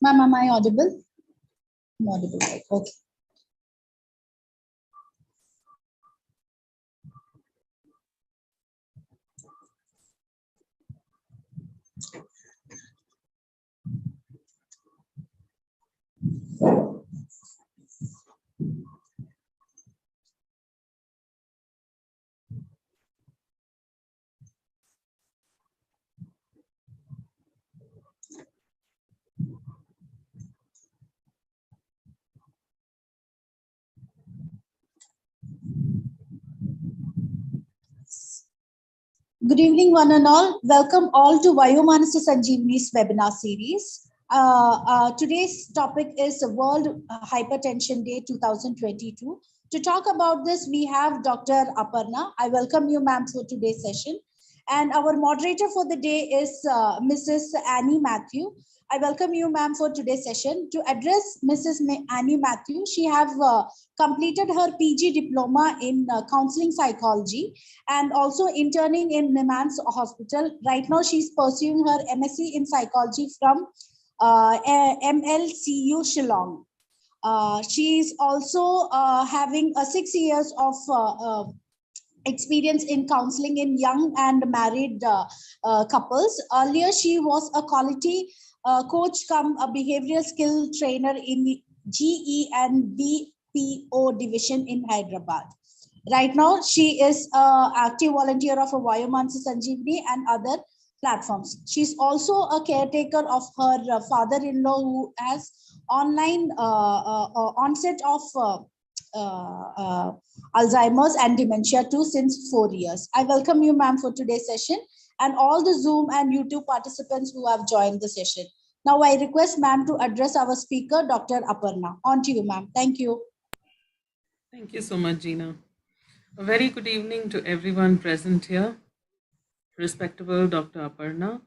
Ma'am, am I audible? I'm audible, right? Okay. Good evening, one and all. Welcome all to Vayomanasa Sanjeevani's webinar series. Today's topic is World Hypertension Day 2022. To talk about this, we have Dr. Aparna. I welcome you, ma'am, for today's session. And our moderator for the day is Mrs. Annie Matthew. I welcome you, ma'am, for today's session. To address Mrs. Annie Matthew, she have completed her PG diploma in counseling psychology and also interning in NIMHANS hospital. Right now, she's pursuing her MSc in psychology from MLCU Shillong. She's also having 6 years of experience in counseling in young and married couples. Earlier, she was a quality coach come a behavioral skill trainer in GE and BPO division in Hyderabad. Right now, she is an active volunteer of a Vayomanasa Sanjeevani and other platforms. She's also a caretaker of her father-in-law who has online onset of Alzheimer's and dementia too since 4 years. I welcome you, ma'am, for today's session and all the Zoom and YouTube participants who have joined the session. Now I request ma'am to address our speaker, Dr. Aparna. On to you, ma'am. Thank you. Thank you so much, Gina. A very good evening to everyone present here. Respectable Dr. Aparna,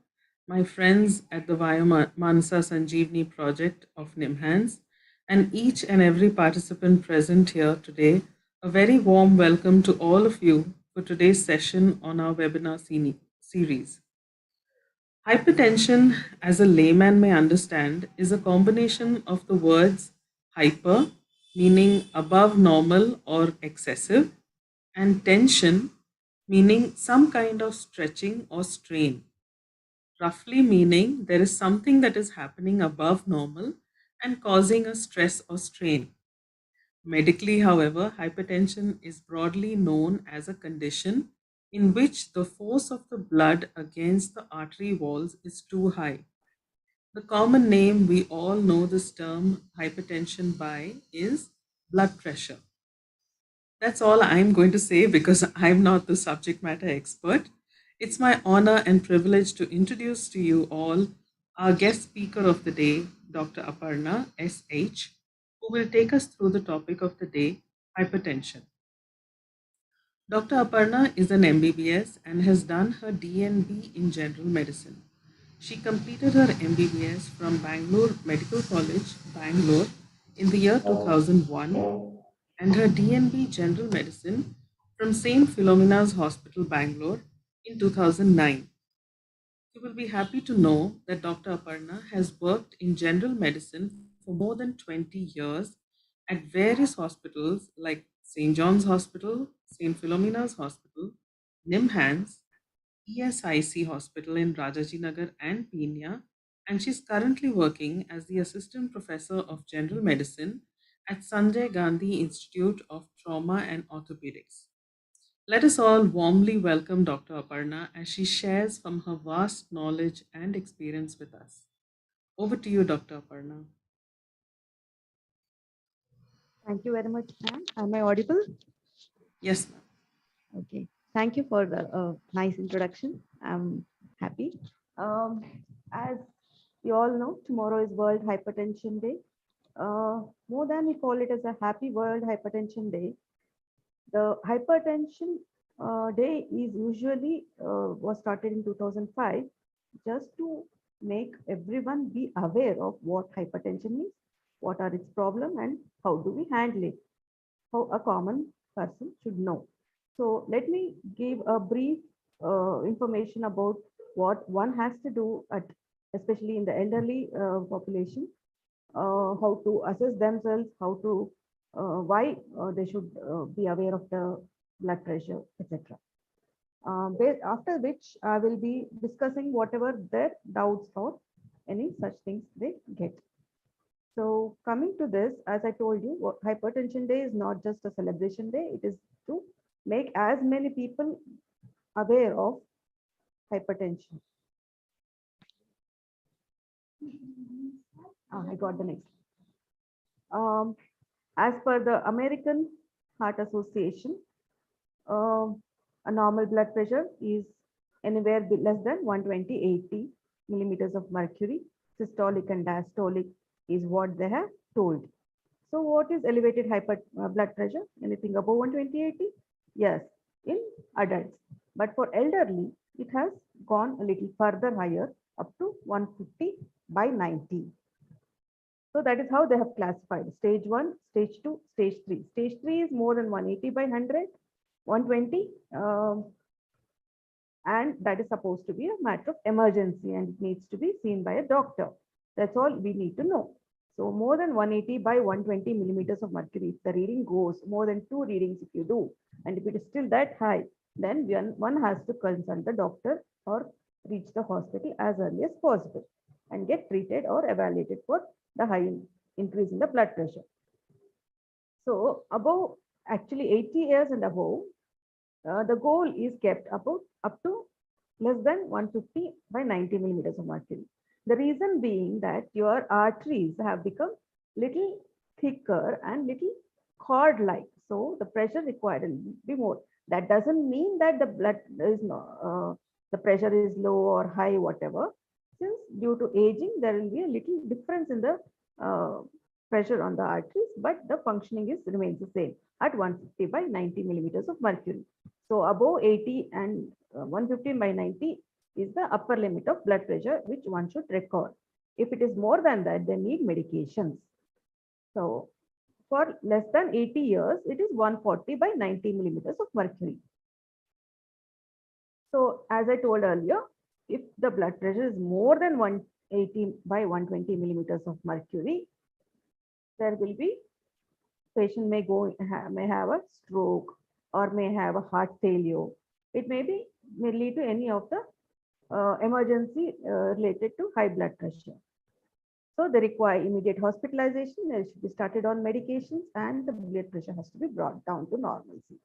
my friends at the Vayomanasa Sanjeevani project of NIMHANS, and each and every participant present here today, a very warm welcome to all of you for today's session on our webinar series. Hypertension, as a layman may understand, is a combination of the words hyper, meaning above normal or excessive, and tension, meaning some kind of stretching or strain. Roughly meaning there is something that is happening above normal and causing a stress or strain. Medically, however, hypertension is broadly known as a condition in which the force of the blood against the artery walls is too high. The common name we all know this term hypertension by is blood pressure. That's all I'm going to say because I'm not the subject matter expert. It's my honor and privilege to introduce to you all our guest speaker of the day, Dr. Aparna S H, who will take us through the topic of the day, hypertension. Dr. Aparna is an MBBS and has done her DNB in General Medicine. She completed her MBBS from Bangalore Medical College, Bangalore, in the year 2001 and her DNB General Medicine from St. Philomena's Hospital, Bangalore, in 2009. You will be happy to know that Dr. Aparna has worked in general medicine for more than 20 years at various hospitals like St. John's Hospital, St. Philomena's Hospital, NIMHANS, ESIC Hospital in Rajajinagar and Peenya, and she's currently working as the Assistant Professor of General Medicine at Sanjay Gandhi Institute of Trauma and Orthopedics. Let us all warmly welcome Dr. Aparna as she shares from her vast knowledge and experience with us. Over to you, Dr. Aparna. Thank you very much, ma'am. Am I audible? Yes, ma'am. Okay. Thank you for the nice introduction. I'm happy. As you all know, tomorrow is World Hypertension Day. More than we call it as a happy World Hypertension Day, the Hypertension Day is usually was started in 2005 just to make everyone be aware of what hypertension is, what are its problems, and how do we handle it, how a common person should know. So let me give a brief information about what one has to do at especially in the elderly population, how to assess themselves, how to why they should be aware of the blood pressure, etc. After which I will be discussing whatever their doubts or any such things they get. So coming to this, as I told you, Hypertension Day is not just a celebration day. It is to make as many people aware of hypertension. I got the next. As per the American Heart Association, a normal blood pressure is anywhere less than 120/80 millimeters of mercury. Systolic and diastolic is what they have told. So what is elevated blood pressure? Anything above 120/80? Yes, in adults. But for elderly, it has gone a little further higher, up to 150/90. So that is how they have classified stage 1, stage 2, stage 3. Stage 3 is more than 180/100, 120. And that is supposed to be a matter of emergency and it needs to be seen by a doctor. That's all we need to know. So more than 180/120 millimeters of mercury, if the reading goes more than 2 readings, if you do, and if it is still that high, then one has to consult the doctor or reach the hospital as early as possible and get treated or evaluated for the high increase in the blood pressure. So above, actually 80 years and above, the goal is kept about up to less than 150/90 millimeters of mercury. The reason being that your arteries have become little thicker and little cord-like. So the pressure required will be more. That doesn't mean that the blood is the pressure is low or high, whatever. Since due to aging, there will be a little difference in the pressure on the arteries, but the functioning remains the same at 150/90 millimeters of mercury. So above 80 and 115/90 is the upper limit of blood pressure, which one should record. If it is more than that, they need medications. So for less than 80 years, it is 140/90 millimeters of mercury. So as I told earlier, if the blood pressure is more than 180/120 millimeters of mercury, there will be patient may have a stroke or may have a heart failure. It may lead to any of the emergency related to high blood pressure. So they require immediate hospitalization. They should be started on medications and the blood pressure has to be brought down to normalcy.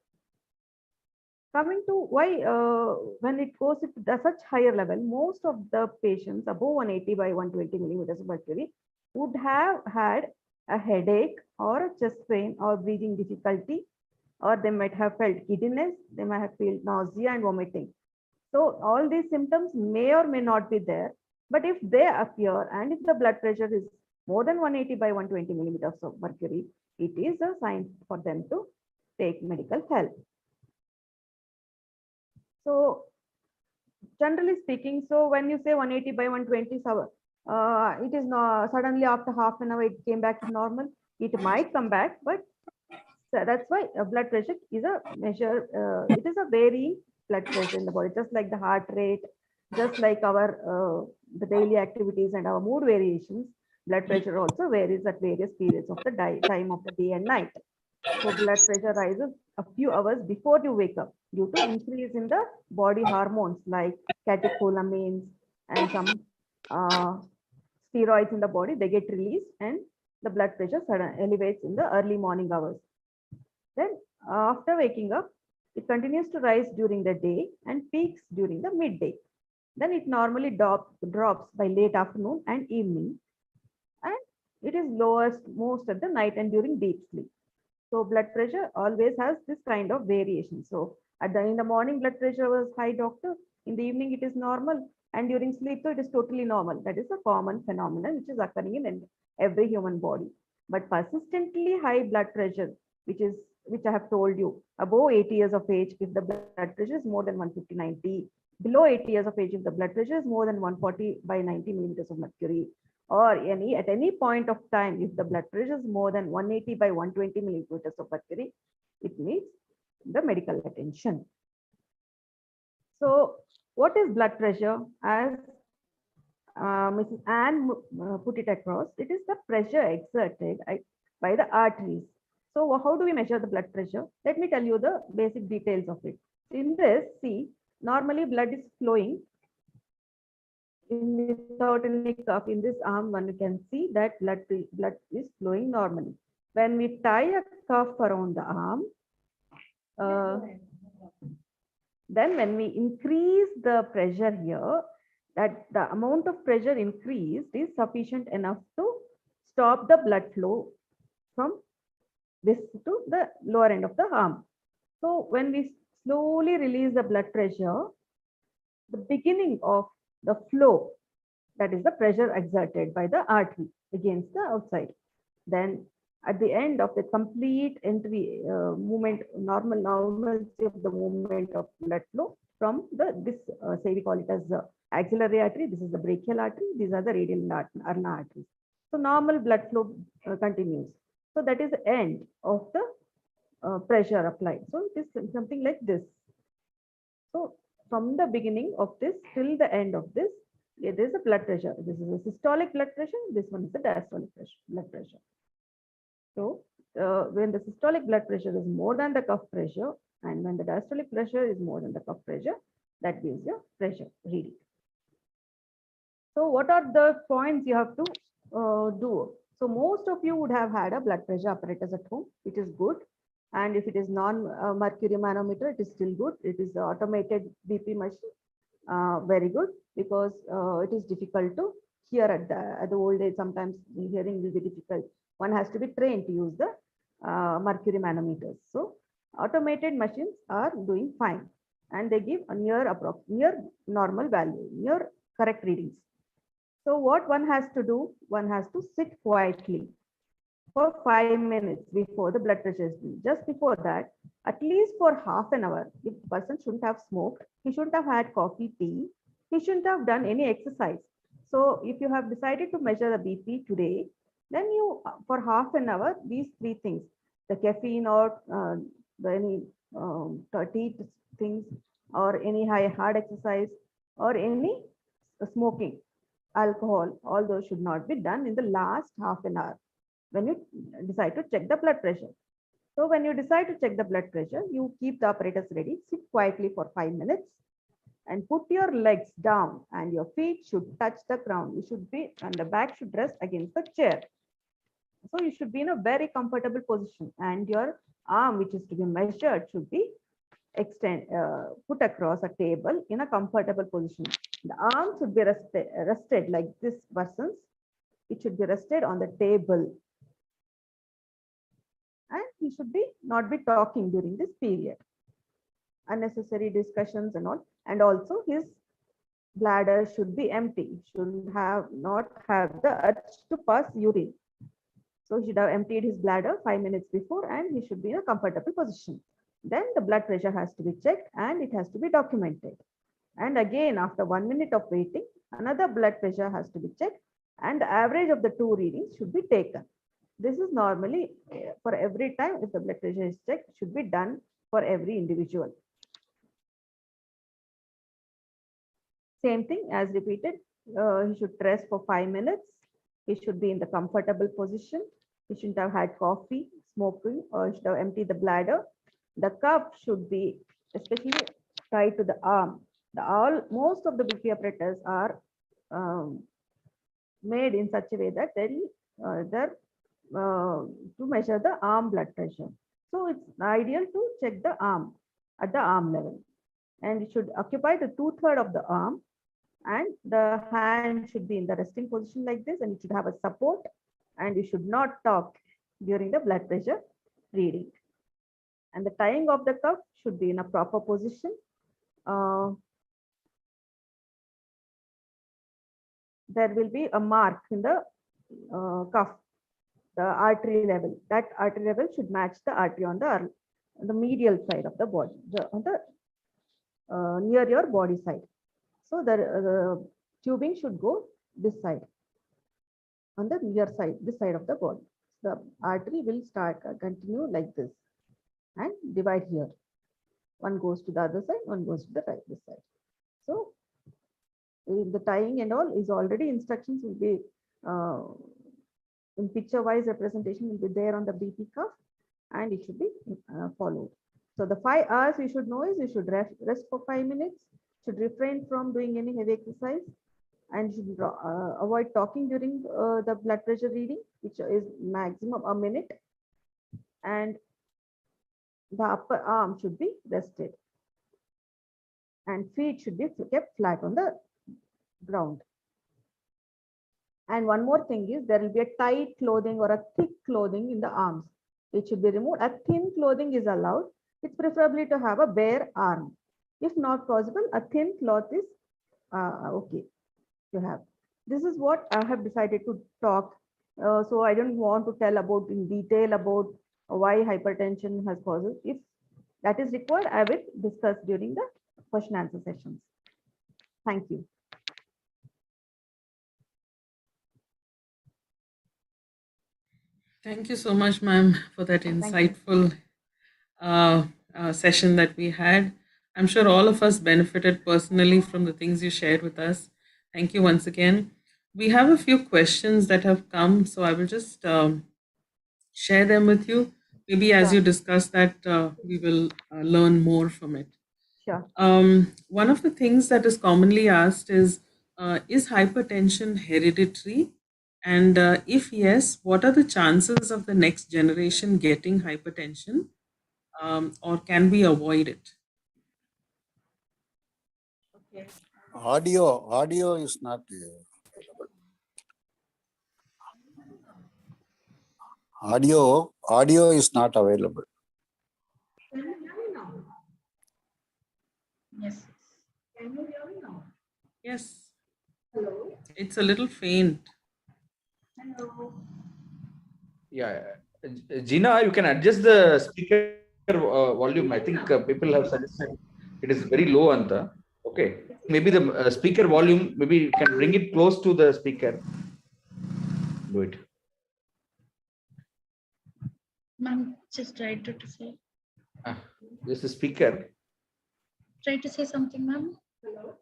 Coming to why when it goes to such higher level, most of the patients above 180/120 millimeters of mercury would have had a headache or a chest pain or breathing difficulty, or they might have felt giddiness, they might have felt nausea and vomiting. So all these symptoms may or may not be there, but if they appear and if the blood pressure is more than 180/120 millimeters of mercury, it is a sign for them to take medical help. So generally speaking, so when you say 180/120, it is not suddenly after half an hour it came back to normal. It might come back, but so that's why blood pressure is a measure. It is a varying blood pressure in the body, just like the heart rate, just like our the daily activities and our mood variations. Blood pressure also varies at various periods of the time of the day and night. So blood pressure rises a few hours before you wake up due to increase in the body hormones like catecholamines and some steroids in the body. They get released and the blood pressure elevates in the early morning hours. Then after waking up, it continues to rise during the day and peaks during the midday. Then it normally drops by late afternoon and evening, and it is lowest most at the night and during deep sleep. So blood pressure always has this kind of variation. So in the morning, blood pressure was high, doctor. In the evening, it is normal. And during sleep, so it is totally normal. That is a common phenomenon which is occurring in every human body. But persistently high blood pressure, which I have told you, above 80 years of age, if the blood pressure is more than 150/90, below 80 years of age, if the blood pressure is more than 140/90 millimeters of mercury, or at any point of time, if the blood pressure is more than 180/120 millimeters of mercury, it needs the medical attention. So what is blood pressure? As Mrs. Anne put it across. It is the pressure exerted by the arteries. So how do we measure the blood pressure? Let me tell you the basic details of it. In this, see, normally blood is flowing without any cuff. In this arm, one can see that blood is flowing normally. When we tie a cuff around the arm, then when we increase the pressure here, that the amount of pressure increased is sufficient enough to stop the blood flow from this to the lower end of the arm. So when we slowly release the blood pressure, the beginning of the flow, that is the pressure exerted by the artery against the outside. Then at the end of the complete entry movement, normalcy of the movement of blood flow from this, say we call it as the axillary artery, this is the brachial artery, these are the radial ulnar arteries. So normal blood flow continues. So that is the end of the pressure applied. So it is something like this. So from the beginning of this till the end of this, it is a blood pressure. This is a systolic blood pressure. This one is the diastolic blood pressure. So when the systolic blood pressure is more than the cuff pressure, and when the diastolic pressure is more than the cuff pressure, that gives you pressure reading. So what are the points you have to do? So most of you would have had a blood pressure apparatus at home. It is good. And if it is non-mercury manometer, it is still good. It is the automated BP machine. Very good, because it is difficult to hear at the old age. Sometimes hearing will be difficult. One has to be trained to use the mercury manometers. So automated machines are doing fine, and they give a near normal value, near correct readings. So what one has to do, one has to sit quietly for 5 minutes before the blood pressure is due. Just before that, at least for half an hour, if the person shouldn't have smoked, he shouldn't have had coffee, tea, he shouldn't have done any exercise. So if you have decided to measure the BP today, then you, for half an hour, these three things, the caffeine or any tea things, or any hard exercise, or any smoking, alcohol, all those should not be done in the last half an hour when you decide to check the blood pressure. So when you decide to check the blood pressure, you keep the apparatus ready, sit quietly for 5 minutes, and put your legs down, and your feet should touch the ground. You should be, and the back should rest against the chair. So you should be in a very comfortable position, and your arm, which is to be measured, should be put across a table in a comfortable position. The arm should be rested like this person's. It should be rested on the table, and he should be not be talking during this period, unnecessary discussions and all. And also his bladder should be empty, should not have the urge to pass urine. So he should have emptied his bladder 5 minutes before, and he should be in a comfortable position. Then the blood pressure has to be checked, and it has to be documented. And again, after 1 minute of waiting, another blood pressure has to be checked, and the average of the two readings should be taken. This is normally for every time. If the blood pressure is checked, should be done for every individual. Same thing as repeated. He should rest for 5 minutes. He should be in the comfortable position. He shouldn't have had coffee, smoking, or should have emptied the bladder. The cuff should be especially tied to the arm. Most of the BP apparatus are made in such a way that they're to measure the arm blood pressure. So it's ideal to check the arm at the arm level, and it should occupy the 2/3 of the arm, and the hand should be in the resting position like this, and it should have a support, and you should not talk during the blood pressure reading. And the tying of the cuff should be in a proper position. There will be a mark in the cuff, the artery level. That artery level should match the artery on the medial side of the body, on the near your body side. So the tubing should go this side, on the near side, this side of the body. The artery will continue like this and divide here. One goes to the other side, one goes to the right this side. So the tying and all is already instructions will be in picture wise representation will be there on the BP cuff, and it should be followed. So the 5 R's you should know is you should rest for 5 minutes, should refrain from doing any heavy exercise, and should avoid talking during the blood pressure reading, which is maximum a minute, and the upper arm should be rested, and feet should be kept flat on the ground. And one more thing is there will be a tight clothing or a thick clothing in the arms. It should be removed. A thin clothing is allowed. It's preferably to have a bare arm. If not possible, a thin cloth is okay to have. This is what I have decided to talk. So I don't want to tell about in detail about why hypertension has causes. If that is required, I will discuss during the question answer sessions. Thank you. Thank you so much, ma'am, for that insightful session that we had. I'm sure all of us benefited personally from the things you shared with us. Thank you once again. We have a few questions that have come, so I will just share them with you. Maybe as you discuss that, we will learn more from it. Sure. One of the things that is commonly asked is hypertension hereditary? And if yes, what are the chances of the next generation getting hypertension, or can we avoid it? Okay. Audio is not available. Audio is not available. Can you hear me now? Yes. Can you hear me now? Yes. Hello. It's a little faint. Hello. Yeah, Gina, you can adjust the speaker volume. I think people have suggested it is very low on the. Okay, maybe the speaker volume. Maybe you can bring it close to the speaker. Do it. Ma'am, just tried to say. This is speaker. Try to say something, ma'am. Hello.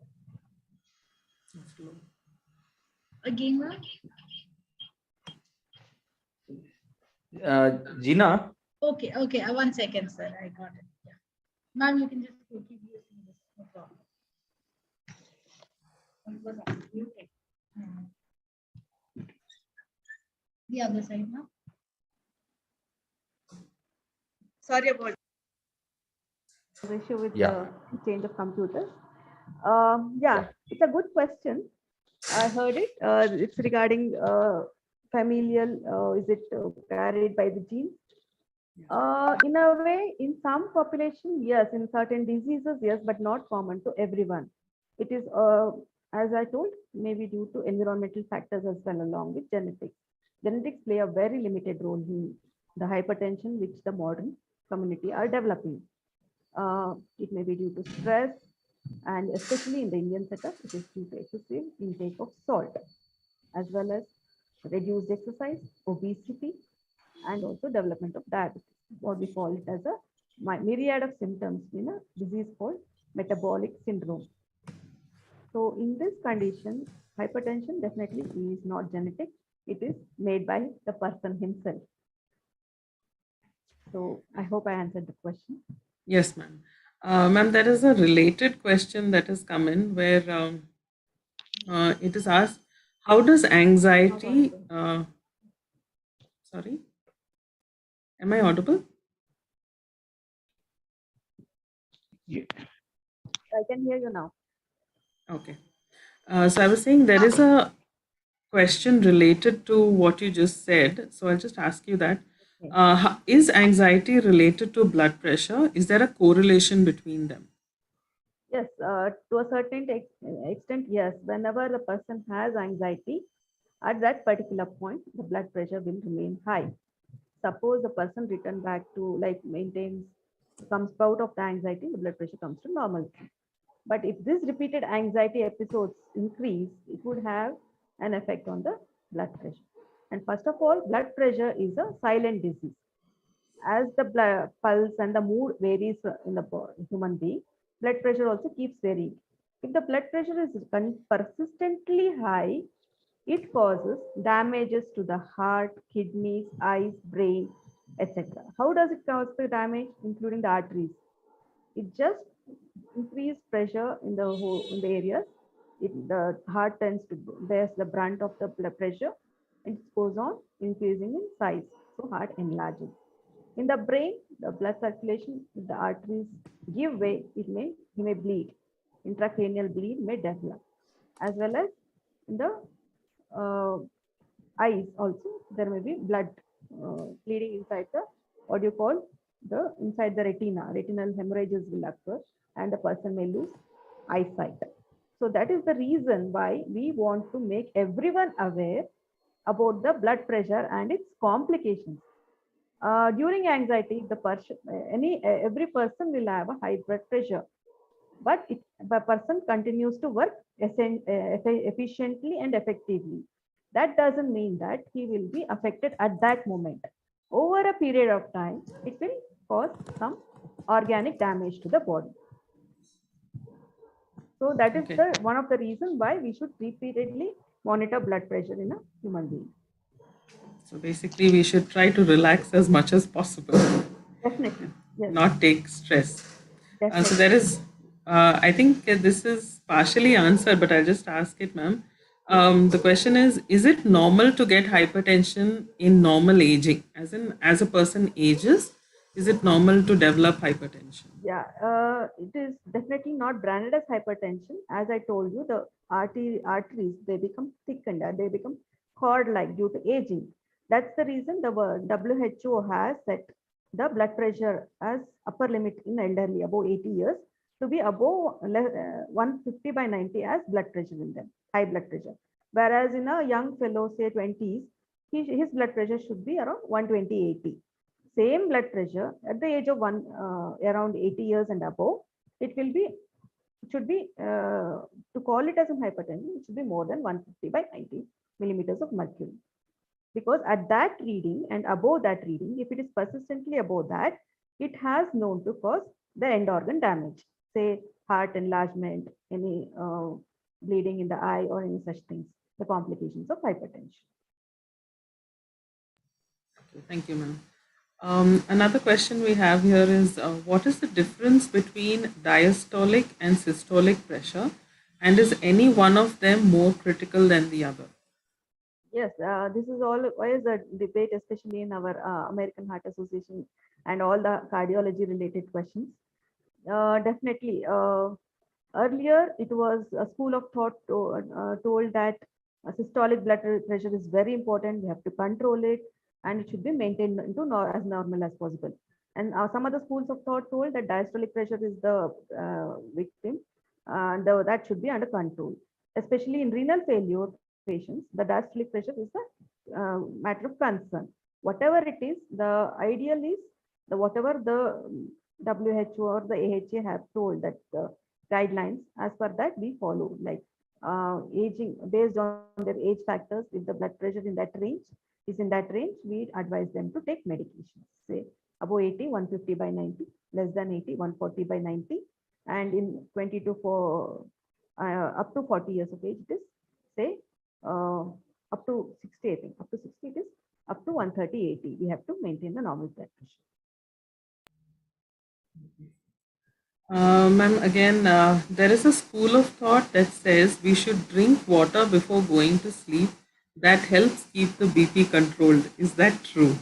Again, ma'am. Gina. Okay. 1 second, sir. I got it. Yeah. Ma'am, you can just keep using this. No problem. Okay. The other side now. Sorry about the issue with Yeah. the change of computers. It's a good question. I heard it. It's regarding familial. Is it carried by the gene? In a way, in some population, yes. In certain diseases, yes, but not common to everyone. It is, as I told, maybe due to environmental factors as well, along with genetics. Genetics play a very limited role in the hypertension which the modern community are developing. It may be due to stress, and especially in the Indian setup, it is due to excessive intake of salt, as well as reduced exercise, obesity, and also development of diabetes, what we call it as a myriad of symptoms in a disease called metabolic syndrome. So in this condition, hypertension definitely is not genetic. It is made by the person himself. So I hope I answered the question. Yes, ma'am. Ma'am, there is a related question that has come in where it is asked, how does anxiety, sorry, am I audible? I can hear you now. Okay. So I was saying there is a question related to what you just said. So I'll just ask you that. Is anxiety related to blood pressure? Is there a correlation between them? Yes, to a certain extent, yes. Whenever the person has anxiety, at that particular point, the blood pressure will remain high. Suppose the person return back to comes out of the anxiety, the blood pressure comes to normalcy. But if this repeated anxiety episodes increase, it would have an effect on the blood pressure. And first of all, blood pressure is a silent disease. As the pulse and the mood varies in the human being, blood pressure also keeps varying. If the blood pressure is persistently high, it causes damages to the heart, kidneys, eyes, brain, etc. How does it cause the damage, including the arteries? It just increase pressure in the whole in the areas. The heart tends to bears the brunt of the blood pressure. It goes on increasing in size, so heart enlarges. In the brain, the blood circulation, if the arteries give way, he may bleed. Intracranial bleed may develop, as well as in the uh, eyes also there may be blood bleeding inside the what you call the inside the retina. Retinal hemorrhages will occur and the person may lose eyesight. So that is the reason why we want to make everyone aware about the blood pressure and its complications. During anxiety, the person, every person will have a high blood pressure, but if the person continues to work efficiently and effectively, that doesn't mean that he will be affected at that moment. Over a period of time, it will cause some organic damage to the body. So that is the one of the reasons why we should repeatedly monitor blood pressure in a human being. So basically, we should try to relax as much as possible. Definitely. Yes. Not take stress. Definitely. So there is, I think this is partially answered, but I'll just ask it, ma'am. The question is it normal to get hypertension in normal aging? As in, as a person ages, is it normal to develop hypertension? Yeah, it is definitely not branded as hypertension. As I told you, the arteries, they become thickened, they become cord-like due to aging. That's the reason the WHO has set the blood pressure as upper limit in elderly above 80 years to be above 150 by 90 as blood pressure in them, high blood pressure. Whereas in a young fellow, say 20s, his blood pressure should be around 120/80. Same blood pressure at the age of around 80 years and above, it should be to call it as a hypertension, it should be more than 150 by 90 millimeters of mercury. Because at that reading and above that reading, if it is persistently above that, it has known to cause the end organ damage, say heart enlargement, any bleeding in the eye or any such things, the complications of hypertension. Thank you, ma'am. Another question we have here is what is the difference between diastolic and systolic pressure, and is any one of them more critical than the other? Yes, this is always a debate, especially in our American Heart Association and all the cardiology related questions. Definitely. Earlier, it was a school of thought told that systolic blood pressure is very important. We have to control it and it should be maintained into as normal as possible. And some other schools of thought told that diastolic pressure is the victim and that should be under control. Especially in renal failure patients, the diastolic pressure is a matter of concern. Whatever it is, the ideal is whatever the WHO or the AHA have told that guidelines, as per that we follow, like aging based on their age factors. If the blood pressure in that range is in that range, we advise them to take medication. Say above 80, 150 by 90, less than 80, 140 by 90, and in 20 to up to 40 years of age, it is say up to 60, I think up to 60 it is up to 130/80. We have to maintain the normal blood pressure. Ma'am, again, there is a school of thought that says we should drink water before going to sleep. That helps keep the BP controlled. Is that true?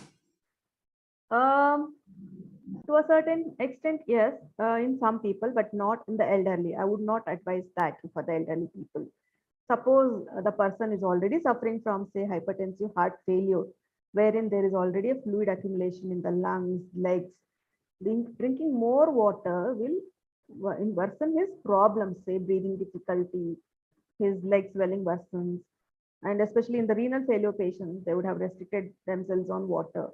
To a certain extent, yes, in some people, but not in the elderly. I would not advise that for the elderly people. Suppose the person is already suffering from, say, hypertensive heart failure, wherein there is already a fluid accumulation in the lungs, legs. Drinking more water will worsen his problems, say breathing difficulty, his leg swelling worsens, and especially in the renal failure patients, they would have restricted themselves on water.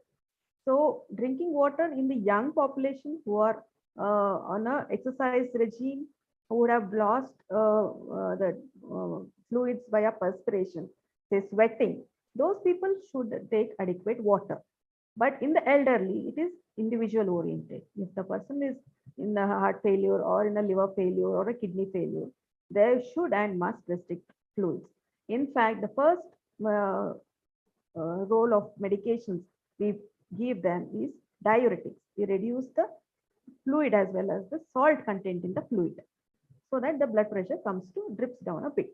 So drinking water in the young population who are on a exercise regime, who would have lost the fluids via perspiration, say sweating, those people should take adequate water. But in the elderly, it is individual oriented. If the person is in a heart failure or in a liver failure or a kidney failure, They should and must restrict fluids. In fact, the first role of medications we give them is diuretics. We reduce the fluid as well as the salt content in the fluid so that the blood pressure comes to drips down a bit.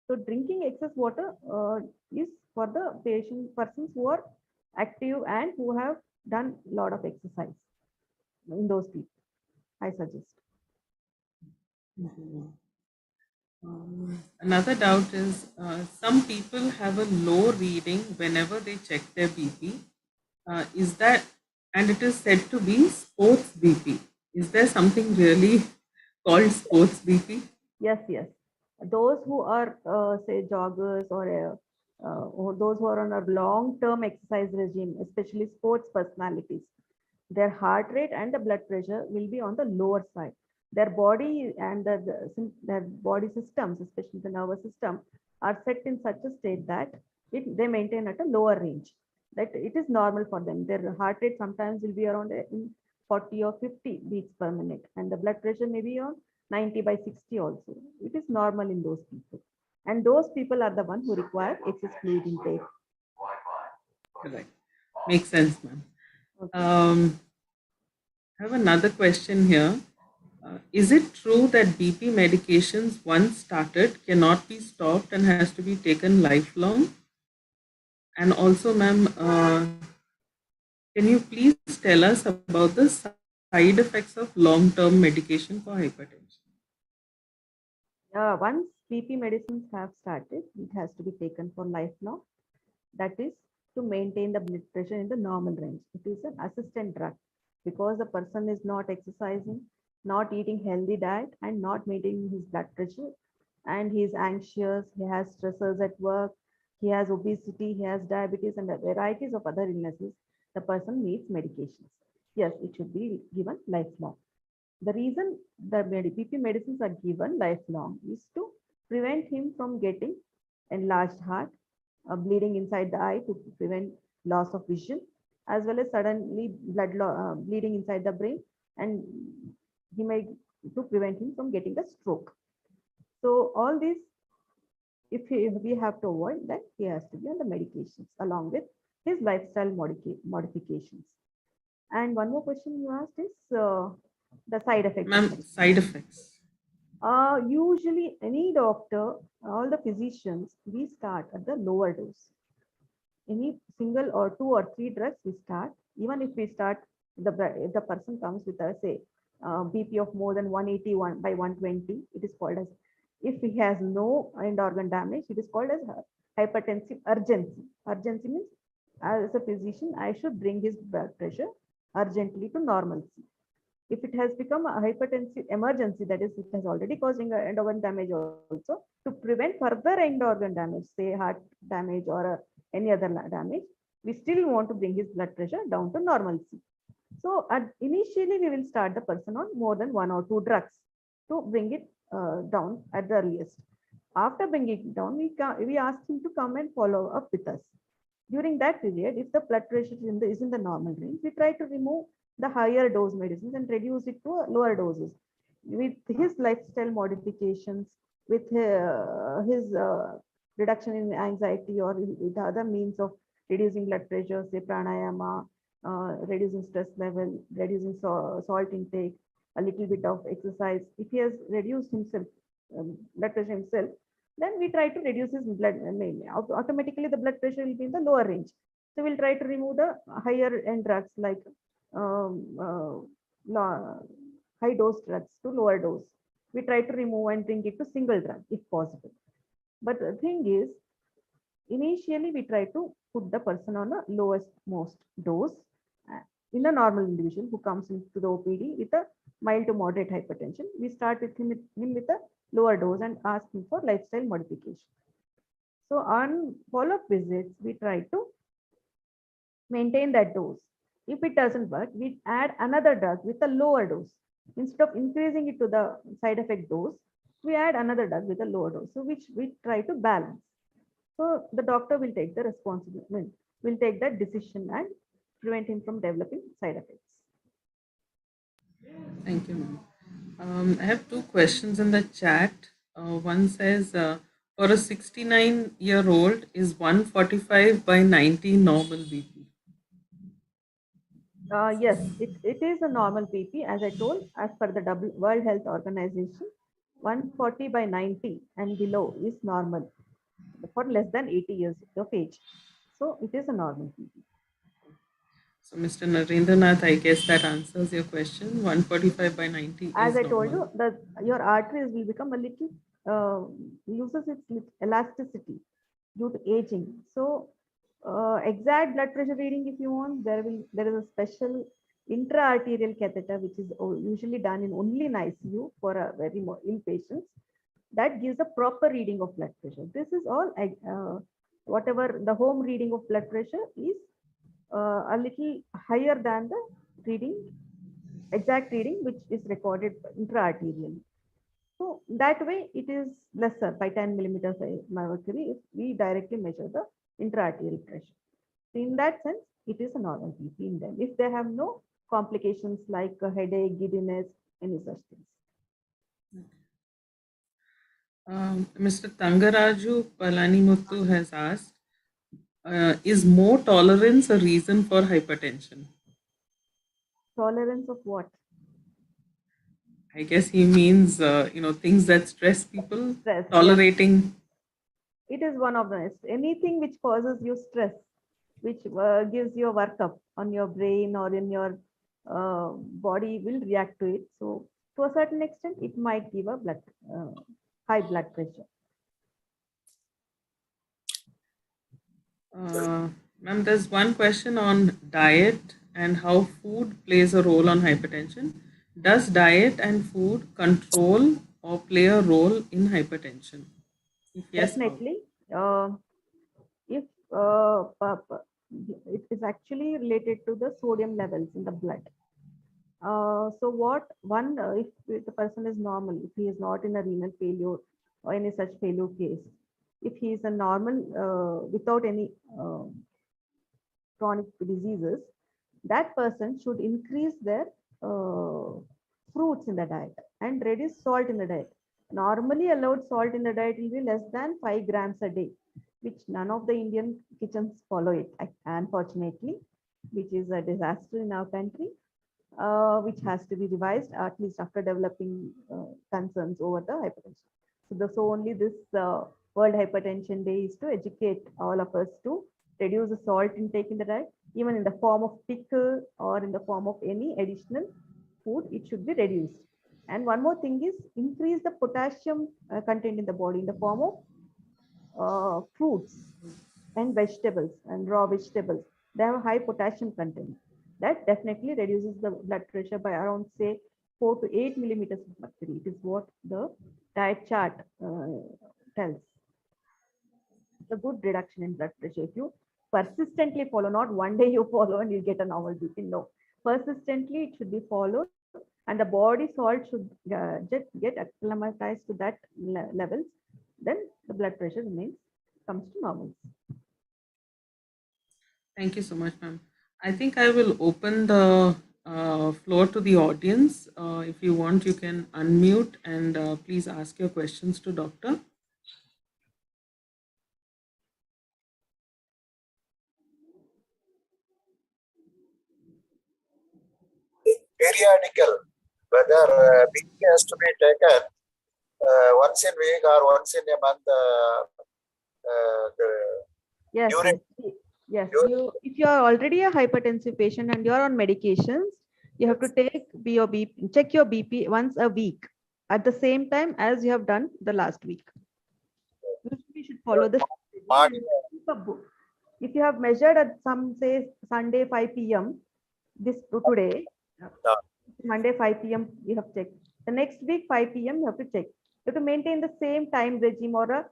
So drinking excess water is for the persons who are active and who have done a lot of exercise. In those people, I suggest. Another doubt is some people have a low reading whenever they check their BP. Is that, and it is said to be sports BP. Is there something really called sports BP? Yes, yes. Those who are, say, joggers or those who are on a long-term exercise regime, especially sports personalities, their heart rate and the blood pressure will be on the lower side. Their body and their body systems, especially the nervous system, are set in such a state that they maintain at a lower range. That it is normal for them. Their heart rate sometimes will be around 40 or 50 beats per minute, and the blood pressure may be on 90/60 also. It is normal in those people. And those people are the ones who require excess fluid intake. Correct. Makes sense, ma'am. Okay. I have another question here. Is it true that BP medications once started cannot be stopped and has to be taken lifelong? And also, ma'am, can you please tell us about the side effects of long-term medication for hypertension? Once BP medicines have started, it has to be taken for lifelong. That is to maintain the blood pressure in the normal range. It is an assistant drug because the person is not exercising, not eating healthy diet, and not maintaining his blood pressure. And he is anxious, he has stressors at work, he has obesity, he has diabetes, and varieties of other illnesses. The person needs medications. Yes, it should be given lifelong. The reason the BP medicines are given lifelong is to prevent him from getting enlarged heart, bleeding inside the eye to prevent loss of vision, as well as suddenly bleeding inside the brain, and he may to prevent him from getting a stroke. So all these, if we have to avoid that, he has to be on the medications along with his lifestyle modifications. And one more question you asked is the side effects. Ma'am, side effects. Usually any doctor, all the physicians, we start at the lower dose. Any single or 2 or 3 drugs we start, even if we start, if the person comes with a, say, BP of more than 181/120, it is called as, if he has no end organ damage, it is called as hypertensive urgency. Urgency means, as a physician, I should bring his blood pressure urgently to normalcy. If it has become a hypertensive emergency, that is, it has already causing end organ damage also, to prevent further end organ damage, say heart damage or any other damage, we still want to bring his blood pressure down to normalcy. So initially, we will start the person on more than 1 or 2 drugs to bring it down at the earliest. After bringing it down, we ask him to come and follow up with us. During that period, if the blood pressure is in the normal range, we try to remove the higher dose medicines and reduce it to lower doses. With his lifestyle modifications, with his reduction in anxiety, or with other means of reducing blood pressure, say pranayama, reducing stress level, reducing salt intake, a little bit of exercise. If he has reduced himself, blood pressure himself, then we try to reduce his blood. Automatically, the blood pressure will be in the lower range. So we'll try to remove the higher end drugs like high dose drugs to lower dose. We try to remove and bring it to single drug if possible. But the thing is, initially we try to put the person on a lowest most dose in a normal individual who comes into the OPD with a mild to moderate hypertension. We start with him with a lower dose and ask him for lifestyle modification. So on follow-up visits, we try to maintain that dose. If it doesn't work, we add another drug with a lower dose. Instead of increasing it to the side effect dose, we add another drug with a lower dose, so which we try to balance. So the doctor will take the responsibility, will take that decision and prevent him from developing side effects. Thank you, ma'am. I have two questions in the chat. One says, for a 69-year-old, is 145 by 90 normal BP? Yes, it is a normal BP, as I told, as per the World Health Organization, 140 by 90 and below is normal for less than 80 years of age. So it is a normal BP. So, Mr. Narendranath, I guess that answers your question. 145 by 90 As is I told normal. you, that your arteries will become a little loses its elasticity due to aging. So exact blood pressure reading, if you want, there is a special intra-arterial catheter which is usually done in only in ICU for a very ill patients. That gives a proper reading of blood pressure. This is all whatever the home reading of blood pressure is a little higher than the reading, exact reading which is recorded intra-arterially. So that way it is lesser by 10 millimeters mercury if we directly measure the intra-arterial pressure. So in that sense, it is a normal BP in them if they have no complications like a headache, giddiness, any such things. Mr. Tangaraju Palanimuthu has asked, is more tolerance a reason for hypertension? Tolerance of what? I guess he means, things that stress people, Stress. tolerating. Yeah. It is one of the anything which causes you stress, which gives you a workup on your brain or in your body will react to it. So to a certain extent, it might give a high blood pressure. Ma'am, there's one question on diet and how food plays a role on hypertension. Does diet and food control or play a role in hypertension? If yes, Definitely. If it is actually related to the sodium levels in the blood. So what one, if the person is normal, if he is not in a renal failure or any such failure case, if he is a normal without any chronic diseases, that person should increase their fruits in the diet and reduce salt in the diet. Normally allowed salt in the diet will be less than 5 grams a day, which none of the Indian kitchens follow it, unfortunately, which is a disaster in our country, which has to be revised at least after developing concerns over the hypertension. So only this World Hypertension Day is to educate all of us to reduce the salt intake in the diet, even in the form of pickle or in the form of any additional food, it should be reduced. And one more thing is increase the potassium content in the body in the form of fruits and vegetables and raw vegetables. They have a high potassium content. That definitely reduces the blood pressure by around, say, 4 to 8 millimeters of mercury. It is what the diet chart tells. It's a good reduction in blood pressure. If you persistently follow, not one day you follow and you get a normal BP. No, persistently it should be followed, and the body salt should just get acclimatized to that levels. Then the blood pressure comes to normal. Thank you so much, ma'am. I think I will open the floor to the audience. If you want, you can unmute and please ask your questions to doctor. Periodical, whether BP has to be taken once in a week or once in a month. Yes, During, yes. If you are already a hypertensive patient and you are on medications, you have to take your BP, check your BP once a week at the same time as you have done the last week. You should follow this. If you have measured at some, say, Sunday 5 p.m. this today, Monday 5 p.m. you have checked. The next week 5 p.m. you have to check. You have to maintain the same time regime or a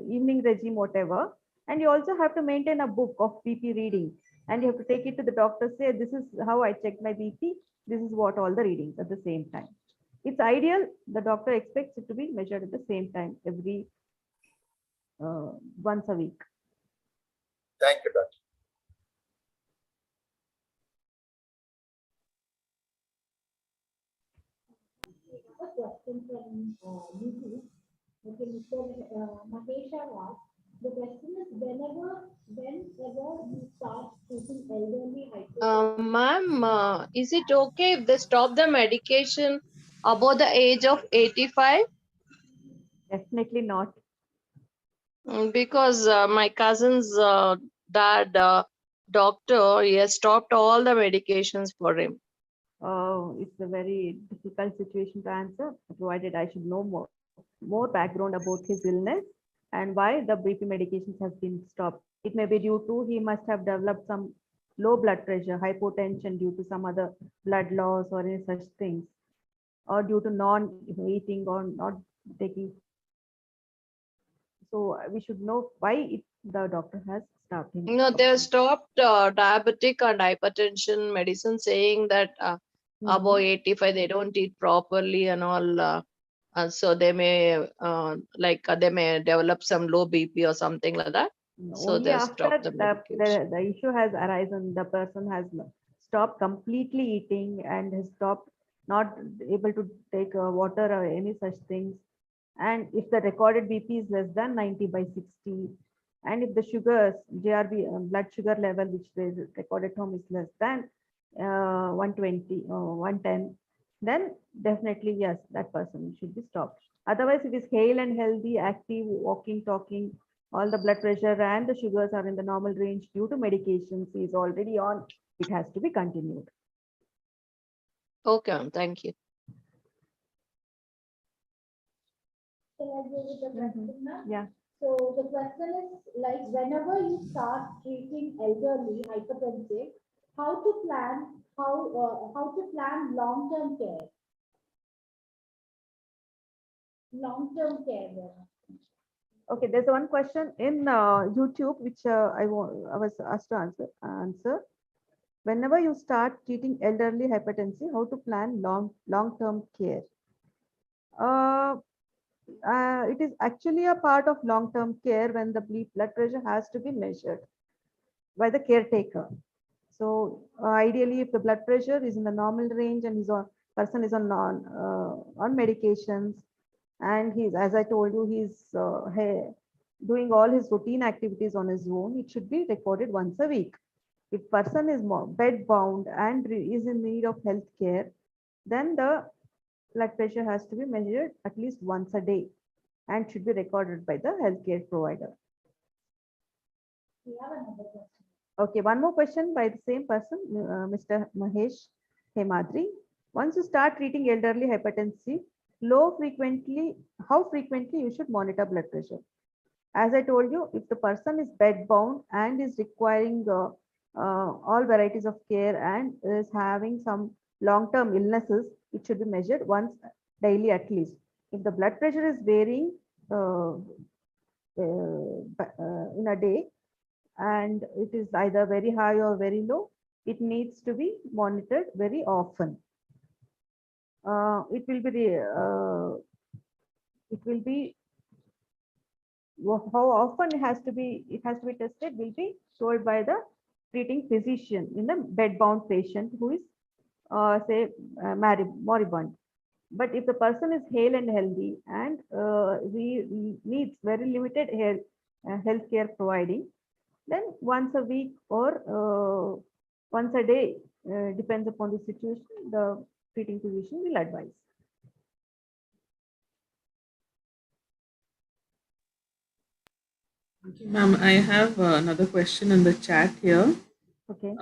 evening regime, whatever. And you also have to maintain a book of BP reading. And you have to take it to the doctor, say, this is how I checked my BP. This is what all the readings at the same time. It's ideal. The doctor expects it to be measured at the same time every once a week. Thank you, doctor. A question from YouTube. Okay, Mr. Mahesha asked. The question is whenever you start treating elderly hypertension. Ma'am, is it okay if they stop the medication above the age of 85? Definitely not. Because my cousin's dad, doctor, he has stopped all the medications for him. It's a very difficult situation to answer, provided I should know more background about his illness and why the BP medications has been stopped. It may be due to he must have developed some low blood pressure, hypotension due to some other blood loss or any such things, or due to non-eating or not taking. So we should know why the doctor has stopped him. No, they have stopped diabetic and hypertension medicine, saying that above 85 they don't eat properly and all. So they may they may develop some low BP or something like that. So Only they after stop the medication. the issue has arisen, the person has stopped completely eating and has stopped not able to take water or any such things. And if the recorded BP is less than 90/60, and if the sugars, GRB, blood sugar level, which they recorded home is less than 120 or 110, then definitely, yes, that person should be stopped. Otherwise, if it's hale and healthy, active, walking, talking, all the blood pressure and the sugars are in the normal range due to medications he is already on, it has to be continued. Okay, thank you. Shall I go with the question now? Yeah. So the question is like whenever you start treating elderly hypertensive, how to plan long-term care? Long-term care. Okay, there's one question in YouTube which I was asked to answer. Whenever you start treating elderly hypertension, how to plan long-term care? It is actually a part of long-term care when the blood pressure has to be measured by the caretaker. So ideally, if the blood pressure is in the normal range and person is on medications, and as I told you, he's doing all his routine activities on his own, it should be recorded once a week. If person is bed bound and is in need of health care, then the blood pressure has to be measured at least once a day and should be recorded by the healthcare provider. We have another question. Okay, one more question by the same person, Mr. Mahesh Hemadri. Once you start treating elderly hypertension, how frequently you should monitor blood pressure? As I told you, if the person is bed bound and is requiring all varieties of care and is having some long-term illnesses, it should be measured once daily at least. If the blood pressure is varying in a day and it is either very high or very low, it needs to be monitored very often. It will be how often it has to be tested will be told by the treating physician in the bed-bound patient who is say moribund. But if the person is hale and healthy and he needs very limited health care providing, then once a week or once a day, depends upon the situation, the treating physician will advise. Ma'am, I have another question in the chat here. Okay.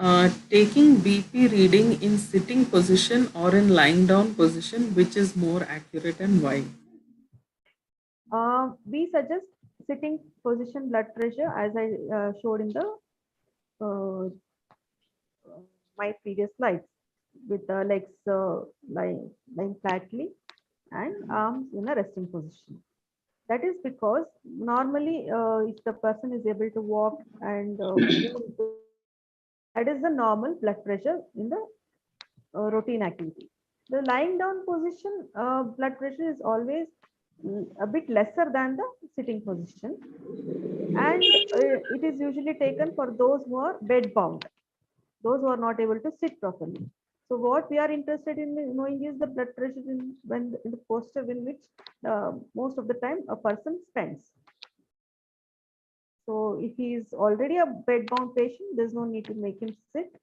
Taking BP reading in sitting position or in lying down position, which is more accurate and why? We suggest sitting position blood pressure as I showed in the my previous slides, with the legs lying flatly and arms in a resting position. That is because normally if the person is able to walk and that is the normal blood pressure in the routine activity. The lying down position blood pressure is always a bit lesser than the sitting position, and it is usually taken for those who are bed bound, those who are not able to sit properly. So what we are interested in knowing is the blood pressure in the posture in which most of the time a person spends. So if he is already a bed-bound patient, there's no need to make him sit.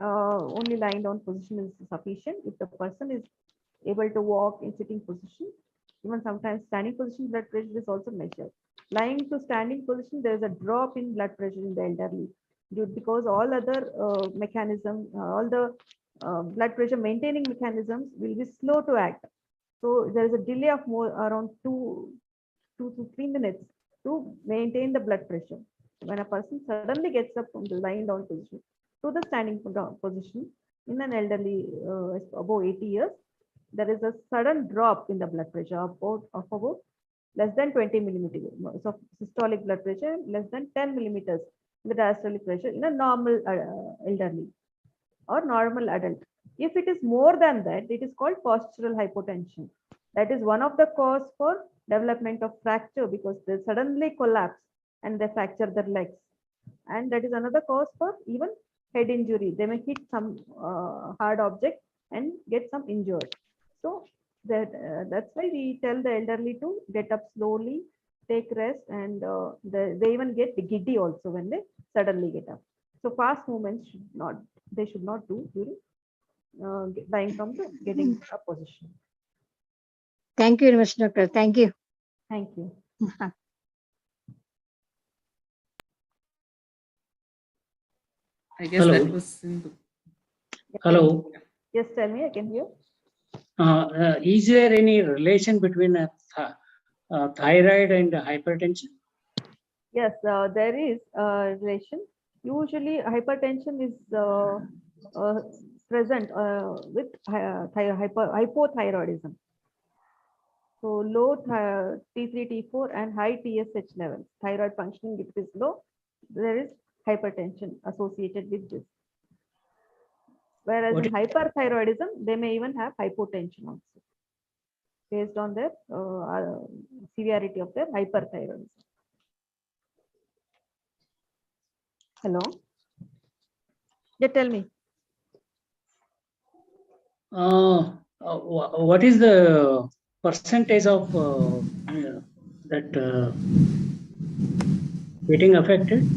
Only lying down position is sufficient. If the person is able to walk in sitting position, even sometimes standing position blood pressure is also measured. Lying to standing position, there is a drop in blood pressure in the elderly because all other mechanisms, all the blood pressure maintaining mechanisms will be slow to act. So there is a delay of more around 2 to 3 minutes to maintain the blood pressure. When a person suddenly gets up from the lying down position to the standing position in an elderly above 80 years, there is a sudden drop in the blood pressure of about less than 20 millimeters. So systolic blood pressure less than 10 millimeters. The diastolic pressure in a normal elderly or normal adult. If it is more than that, it is called postural hypotension. That is one of the cause for development of fracture because they suddenly collapse and they fracture their legs. And that is another cause for even head injury. They may hit some hard object and get some injured. So that's why we tell the elderly to get up slowly, take rest, and they even get giddy also when they suddenly get up. So fast movements they should not do during lying from the getting up position. Thank you very much, doctor. Thank you. Thank you. I guess that was in the... Hello. Yes, tell me, I can hear. Is there any relation between thyroid and hypertension? Yes, there is a relation. Usually, hypertension is present with hypothyroidism. So low T3, T4 and high TSH levels. Thyroid functioning, if it is low, there is hypertension associated with this. Whereas in hyperthyroidism, they may even have hypotension also, based on their severity of their hyperthyroidism. Hello? Yeah, tell me. What is the percentage of that getting affected?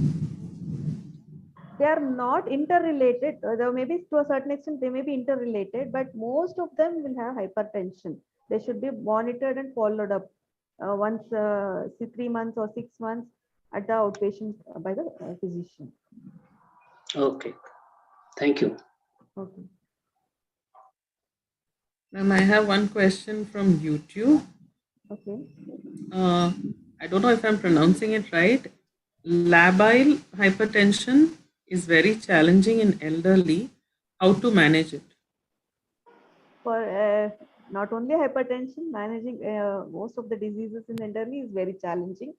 They are not interrelated. There may be, to a certain extent, they may be interrelated, but most of them will have hypertension. They should be monitored and followed up once 3 months or 6 months at the outpatient by the physician. Okay, thank you. Okay. Ma'am, I have one question from YouTube. Okay. I don't know if I'm pronouncing it right. Labile hypertension is very challenging in elderly. How to manage it? For not only hypertension, managing most of the diseases in elderly is very challenging.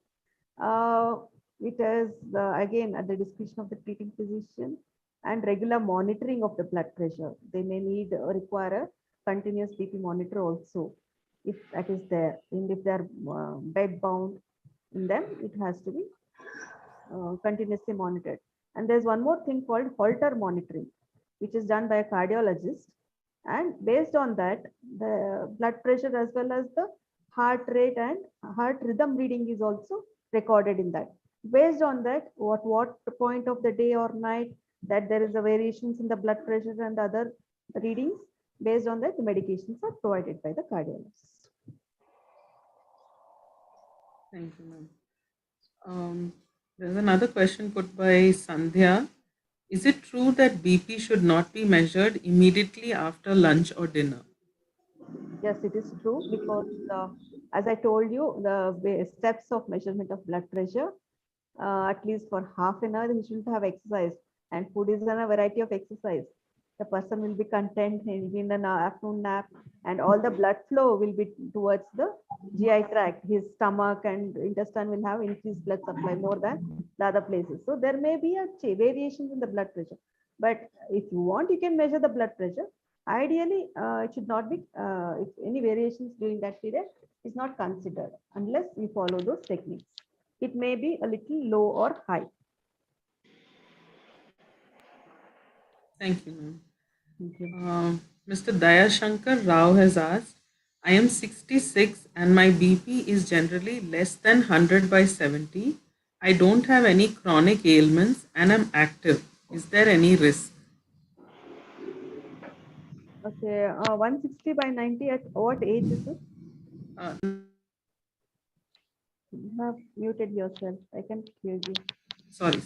It is again at the discretion of the treating physician and regular monitoring of the blood pressure. They may need require a continuous BP monitor also, if that is there. And if they are bed bound in them, it has to be continuously monitored. And there's one more thing called Holter monitoring, which is done by a cardiologist. And based on that, the blood pressure as well as the heart rate and heart rhythm reading is also recorded in that. Based on that, what point of the day or night that there is a variations in the blood pressure and other readings, based on that, the medications are provided by the cardiologist. Thank you, ma'am. There's another question put by Sandhya. Is it true that BP should not be measured immediately after lunch or dinner? Yes, it is true because as I told you, the steps of measurement of blood pressure, at least for half an hour, he should have exercise, and food is a variety of exercise. The person will be content in an afternoon nap, and all the blood flow will be towards the GI tract. His stomach and intestine will have increased blood supply more than the other places. So there may be a variations in the blood pressure. But if you want, you can measure the blood pressure. Ideally, it should not be, if any variations during that period is not considered unless you follow those techniques. It may be a little low or high. Thank you, ma'am. Thank you. Mr. Dayashankar Rao has asked, I am 66 and my BP is generally less than 100 by 70. I don't have any chronic ailments and I'm active. Is there any risk? Okay, 160 by 90 at what age is it? Uh, You have muted yourself. I can hear you. sorry.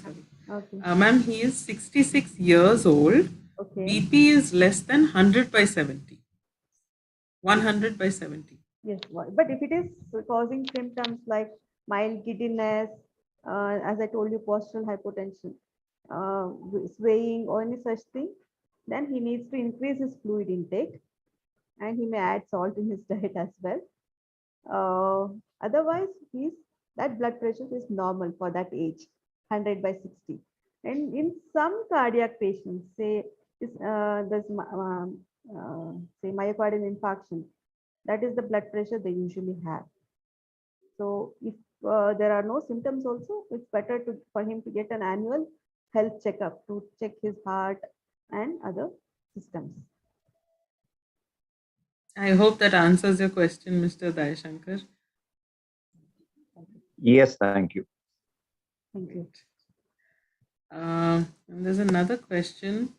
Okay. Ma'am, he is 66 years old. Okay. BP is less than 100 by 70. 100 by 70. Yes, but if it is causing symptoms like mild giddiness, as I told you, postural hypotension, swaying, or any such thing, then he needs to increase his fluid intake, and he may add salt in his diet as well. Otherwise, that blood pressure is normal for that age, 100 by 60. And in some cardiac patients, say there's say myocardial infarction, that is the blood pressure they usually have. So if there are no symptoms also, it's better for him to get an annual health checkup to check his heart and other systems. I hope that answers your question, Mr. Dayashankar. Yes, thank you. Thank you. And there's another question.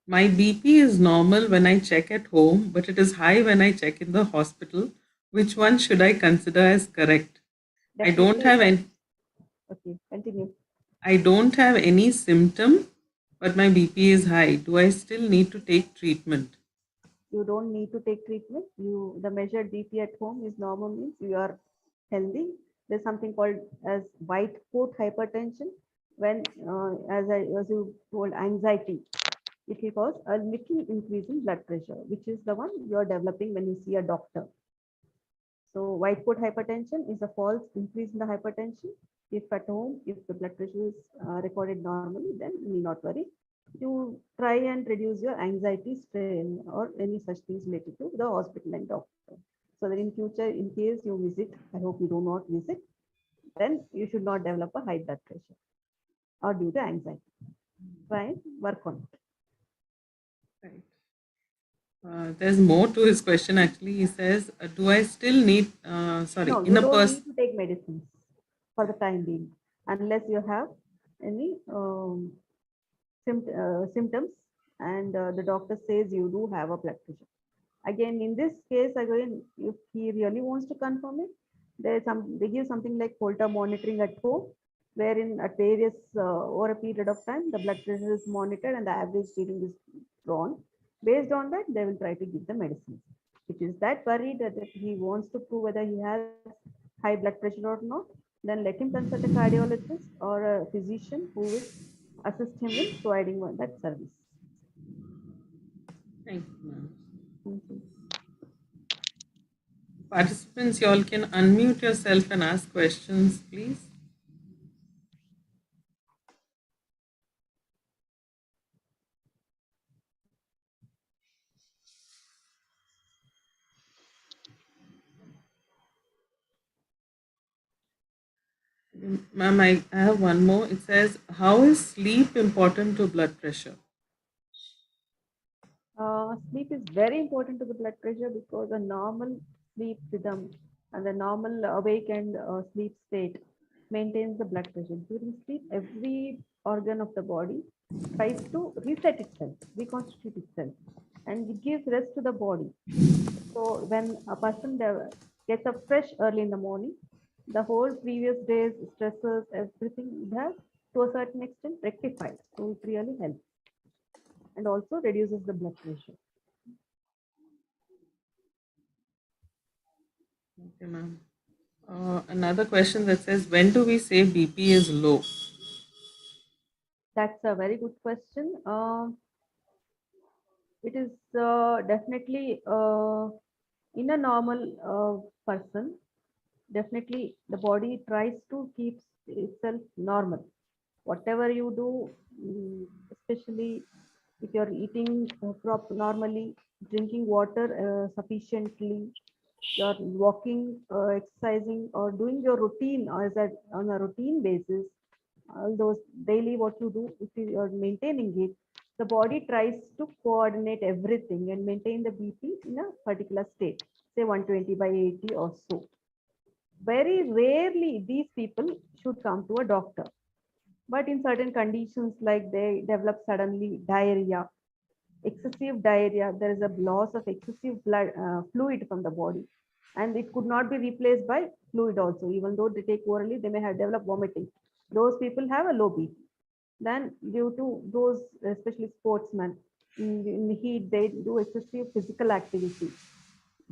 My BP is normal when I check at home, but it is high when I check in the hospital. Which one should I consider as correct? I don't have any. Okay, continue. I don't have any symptom, but my BP is high. Do I still need to take treatment? You don't need to take treatment. The measured BP at home is normal, means you are healthy. There's something called as white coat hypertension. When as you told, anxiety, it will cause a little increase in blood pressure, which is the one you are developing when you see a doctor. So white coat hypertension is a false increase in the hypertension. If at home, if the blood pressure is recorded normally, then you need not worry. You try and reduce your anxiety, strain, or any such things related to the hospital and doctor. So that in future, in case you visit, I hope you do not visit, then you should not develop a high blood pressure or due to anxiety. Try and work on it. Right. There's more to his question actually. He says, do I still need, No, you don't need to take medicines for the time being, unless you have any symptoms and the doctor says you do have a blood pressure. Again, in this case, again, if he really wants to confirm it, they give something like Holter monitoring at home, wherein at various over a period of time, the blood pressure is monitored and the average reading is drawn. Based on that, they will try to give the medicine. If he is that worried that he wants to prove whether he has high blood pressure or not, then let him consult a cardiologist or a physician who will assist him in providing that service. Thank you, ma'am. Thank you. Participants, you all can unmute yourself and ask questions, please. Ma'am, I have one more. It says, how is sleep important to blood pressure? Sleep is very important to the blood pressure because a normal sleep rhythm and the normal awake and sleep state maintains the blood pressure. During sleep, every organ of the body tries to reset itself, reconstitute itself, and it gives rest to the body. So when a person gets up fresh early in the morning, the whole previous day's stresses, everything it has to a certain extent rectified. So it really helps and also reduces the blood pressure. Okay, ma'am. Another question that says, when do we say BP is low? That's a very good question. It is definitely in a normal person, definitely the body tries to keep itself normal. Whatever you do, especially if you're eating normally, drinking water sufficiently, you're walking, exercising, or doing your routine on a routine basis, all those daily what you do, if you are maintaining it, the body tries to coordinate everything and maintain the BP in a particular state, say 120 by 80 or so. Very rarely these people should come to a doctor. But in certain conditions, like they develop suddenly diarrhea, excessive diarrhea, there is a loss of excessive blood fluid from the body, and it could not be replaced by fluid also. Even though they take orally, they may have developed vomiting. Those people have a low BP. Then due to those, especially sportsmen, in the heat, they do excessive physical activity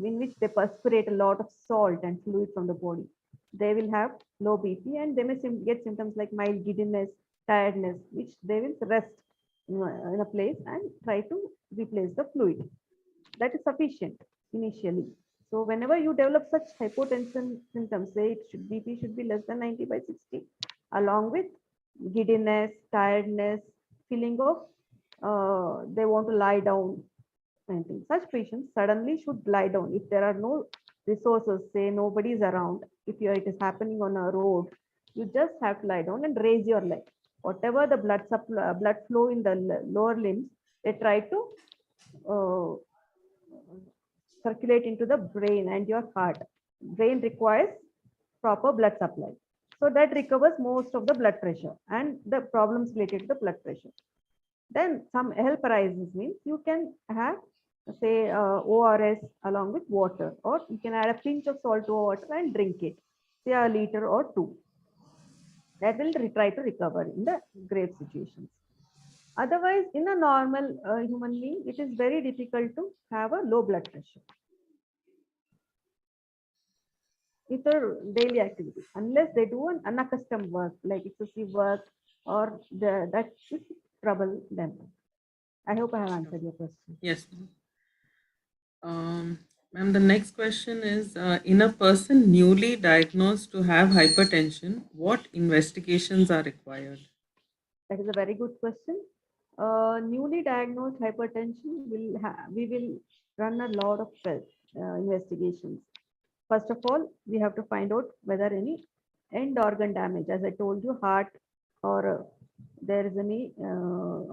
in which they perspirate a lot of salt and fluid from the body. They will have low BP and they may get symptoms like mild giddiness, tiredness, which they will rest in a place and try to replace the fluid. That is sufficient initially. So whenever you develop such hypotension symptoms, say BP should be less than 90 by 60, along with giddiness, tiredness, feeling of they want to lie down. Such patients suddenly should lie down. If there are no resources, say nobody is around, if it is happening on a road, you just have to lie down and raise your leg. Whatever the blood flow in the lower limbs, they try to circulate into the brain and your heart. Brain requires proper blood supply. So that recovers most of the blood pressure and the problems related to the blood pressure. Then some help arises, means you can have, say, ORS along with water, or you can add a pinch of salt to water and drink it, say a liter or two. That will try to recover in the grave situations. Otherwise, in a normal human being, it is very difficult to have a low blood pressure. It's a daily activity, unless they do an unaccustomed work, like excessive work, or that should trouble them. I hope I have answered your question. Yes. Ma'am, the next question is, in a person newly diagnosed to have hypertension, what investigations are required? That is a very good question. Newly diagnosed hypertension, we will run a lot of investigations. First of all, we have to find out whether any end organ damage, as I told you, heart, or there is any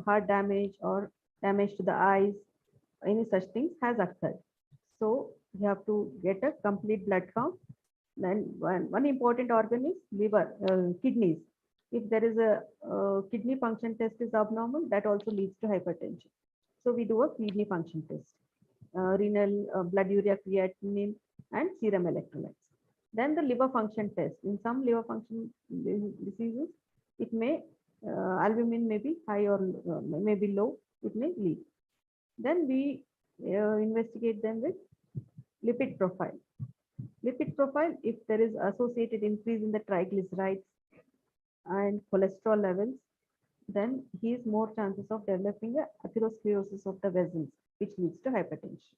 heart damage or damage to the eyes, any such things has occurred. So you have to get a complete blood count. Then one important organ is liver, kidneys. If there is a kidney function test is abnormal, that also leads to hypertension. So we do a kidney function test, renal, blood urea creatinine, and serum electrolytes. Then the liver function test. In some liver function diseases, it may albumin may be high or may be low. It may leak. Then we investigate them with lipid profile. Lipid profile, if there is associated increase in the triglycerides and cholesterol levels, then he is more chances of developing a atherosclerosis of the vessels, which leads to hypertension.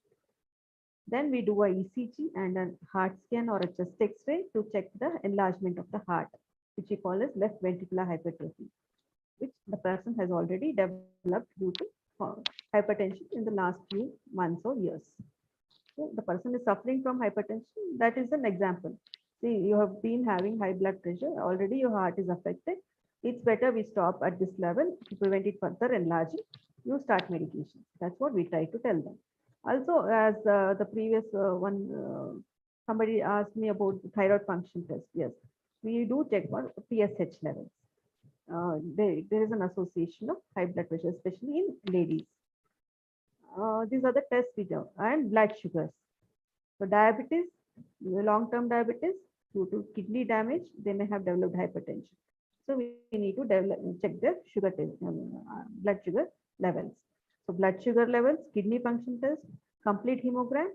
Then we do a ECG and a heart scan or a chest X-ray to check the enlargement of the heart, which we call as left ventricular hypertrophy, which the person has already developed due to hypertension in the last few months or years. So the person is suffering from hypertension. That is an example. See, you have been having high blood pressure. Already your heart is affected. It's better we stop at this level to prevent it further enlarging. You start medication. That's what we try to tell them. Also, as the previous one, somebody asked me about the thyroid function test. Yes, we do check for TSH levels. There is an association of high blood pressure, especially in ladies. These are the tests we do, and blood sugars. So diabetes, long-term diabetes, due to kidney damage, they may have developed hypertension. So we need to check their sugar test, blood sugar levels. So blood sugar levels, kidney function test, complete hemogram,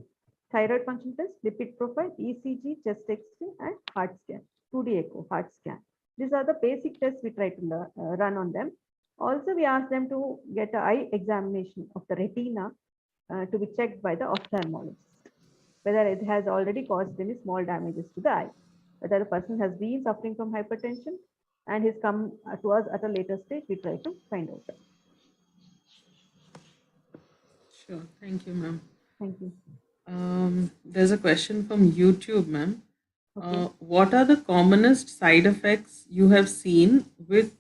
thyroid function test, lipid profile, ECG, chest X-ray, and heart scan, 2D echo, heart scan. These are the basic tests we try to run on them. Also, we ask them to get an eye examination of the retina to be checked by the ophthalmologist, whether it has already caused any small damages to the eye, whether the person has been suffering from hypertension and has come to us at a later stage, we try to find out. Sure. Thank you, ma'am. Thank you. There's a question from YouTube, ma'am. Okay. What are the commonest side effects you have seen with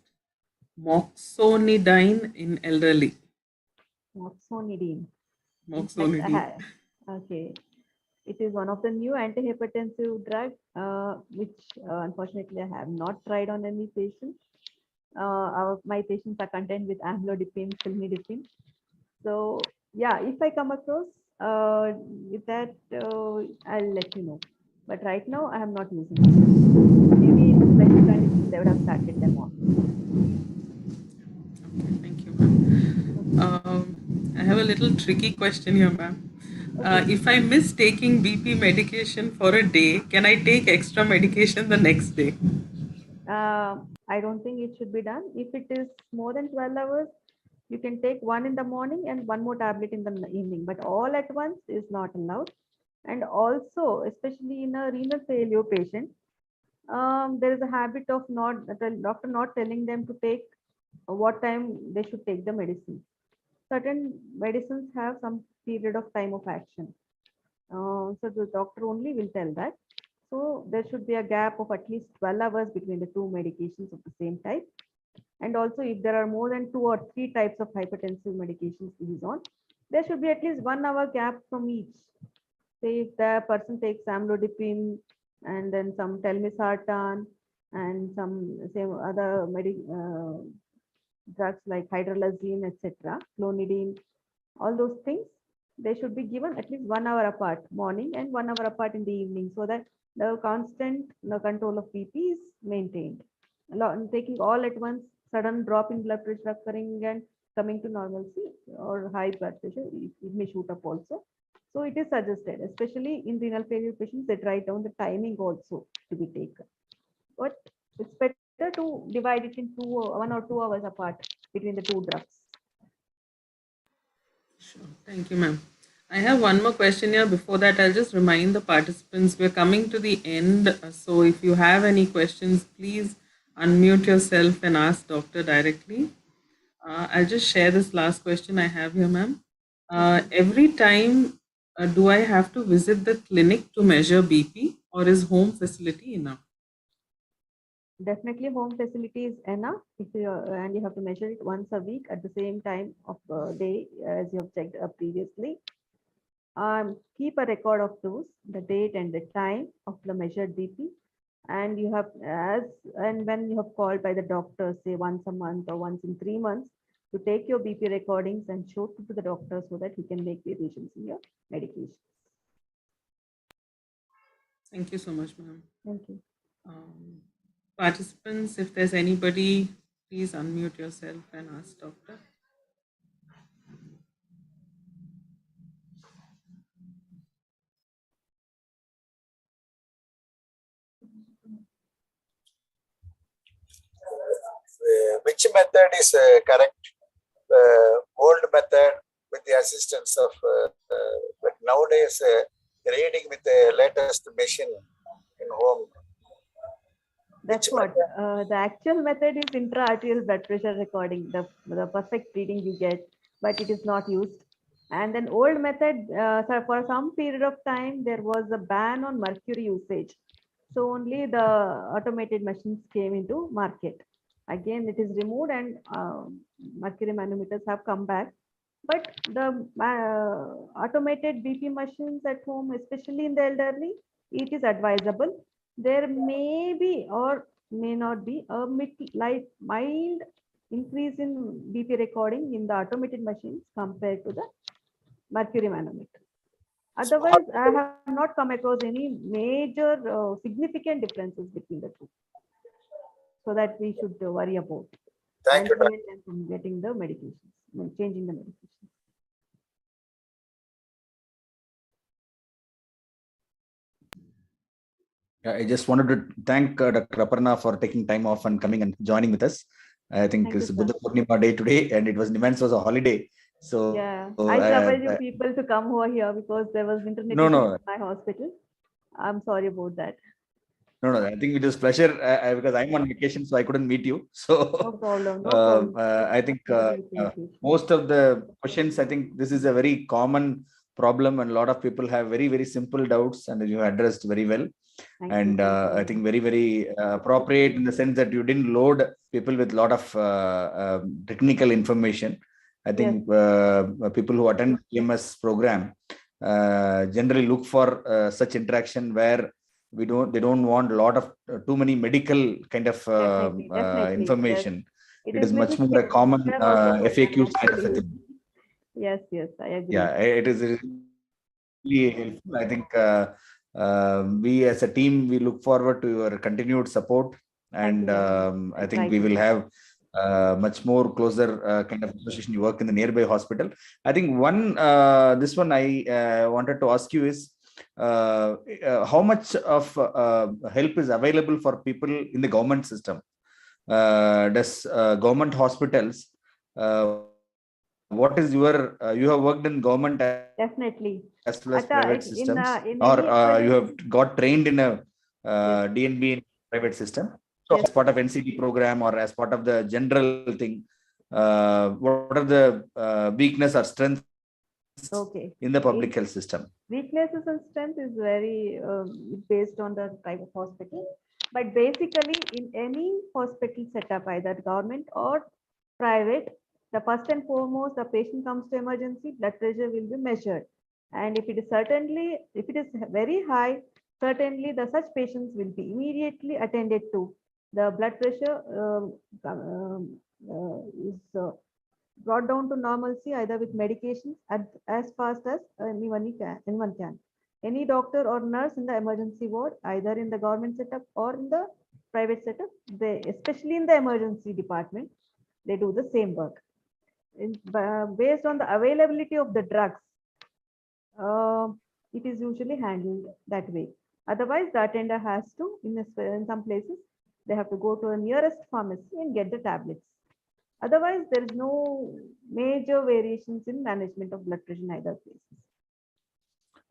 Moxonidine in elderly? Moxonidine. In fact, Moxonidine. okay. It is one of the new antihypertensive drug, which unfortunately I have not tried on any patients. My patients are content with amlodipine, cilnidipine. So yeah, if I come across with that, I'll let you know. But right now, I am not using it. Maybe in special conditions, they would have started them on. Okay, thank you, ma'am. I have a little tricky question here, ma'am. If I miss taking BP medication for a day, can I take extra medication the next day? I don't think it should be done. If it is more than 12 hours, you can take one in the morning and one more tablet in the evening, but all at once is not allowed. And also, especially in a renal failure patient, there is a habit of not the doctor not telling them to take what time they should take the medicine. Certain medicines have some period of time of action. So the doctor only will tell that. So there should be a gap of at least 12 hours between the two medications of the same type. And also, if there are more than 2 or 3 types of hypertensive medications he is on, there should be at least 1 hour gap from each. Say if the person takes amlodipine and then some telmisartan and some other drugs like hydralazine, etc., clonidine, all those things, they should be given at least 1 hour apart, morning and 1 hour apart in the evening, so that the constant control of BP is maintained. Taking all at once, sudden drop in blood pressure occurring and coming to normalcy or high blood pressure, it may shoot up also. So it is suggested, especially in renal failure patients, they write down the timing also to be taken. But it's better to divide it into 1 or 2 hours apart between the two drugs. Sure. Thank you, ma'am. I have one more question here. Before that, I'll just remind the participants we're coming to the end. So if you have any questions, please unmute yourself and ask doctor directly. I'll just share this last question I have here, ma'am. Every time, do I have to visit the clinic to measure BP, or is home facility enough? Definitely home facility is enough if you and you have to measure it once a week at the same time of day as you have checked previously. Keep a record of those, the date and the time of the measured BP, and you have when you have called by the doctor, say once a month or once in 3 months, to take your BP recordings and show it to the doctor so that he can make revisions in your medication. Thank you so much, ma'am. Thank you. Participants, if there's anybody, please unmute yourself and ask doctor. Which method is correct? Old method with the assistance of, but nowadays reading with the latest machine in home. That's what the actual method is intra-arterial blood pressure recording, the perfect reading you get, but it is not used. And then old method, so for some period of time, there was a ban on mercury usage. So only the automated machines came into market. Again, it is removed and mercury manometers have come back. But the automated BP machines at home, especially in the elderly, it is advisable. There may be or may not be a mild increase in BP recording in the automated machines compared to the mercury manometer. Otherwise, I have not come across any major significant differences between the two, so that we should worry about. Thank you, prevent them from getting the medications, changing the medications. I just wanted to thank Dr. Aparna for taking time off and coming and joining with us. I think it's Buddha Purnima day today, and it was NIMHANS was a holiday. So yeah, I troubled you people to come over here because there was internet issue in my hospital. I'm sorry about that. No, I think it was pleasure because I'm on vacation, so I couldn't meet you. So no problem. No problem. I think most of the questions, I think this is a very common problem, and a lot of people have very, very simple doubts, and you addressed very well. Thank you. I think very, very appropriate in the sense that you didn't load people with a lot of technical information. I think people who attend VMS program generally look for such interaction where they don't want a lot of too many medical kind of Definitely. information. It It is much little more a common FAQ kind of a actually. thing. Yes, I agree. Yeah, it is really helpful. I think we as a team, we look forward to your continued support, and I think we will have much more closer kind of association. You work in the nearby hospital. I think this one I wanted to ask you is how much of help is available for people in the government system? Does government hospitals, what is your you have worked in government Definitely as well as private systems, in or any you have got trained in a DNB private system? So as part of NCD program or as part of the general thing, what are the weakness or strengths in the public health system? Weaknesses and strength is very based on the type of hospital. But basically, in any hospital setup, either government or private, the first and foremost, the patient comes to emergency, blood pressure will be measured. And if it is very high, certainly the such patients will be immediately attended to. The blood pressure is brought down to normalcy either with medications as fast as anyone can. Any doctor or nurse in the emergency ward, either in the government setup or in the private setup, especially in the emergency department, they do the same work. Based on the availability of the drugs, it is usually handled that way. Otherwise, the attender has to, in some places, they have to go to a nearest pharmacy and get the tablets. Otherwise, there is no major variations in management of blood pressure in either places.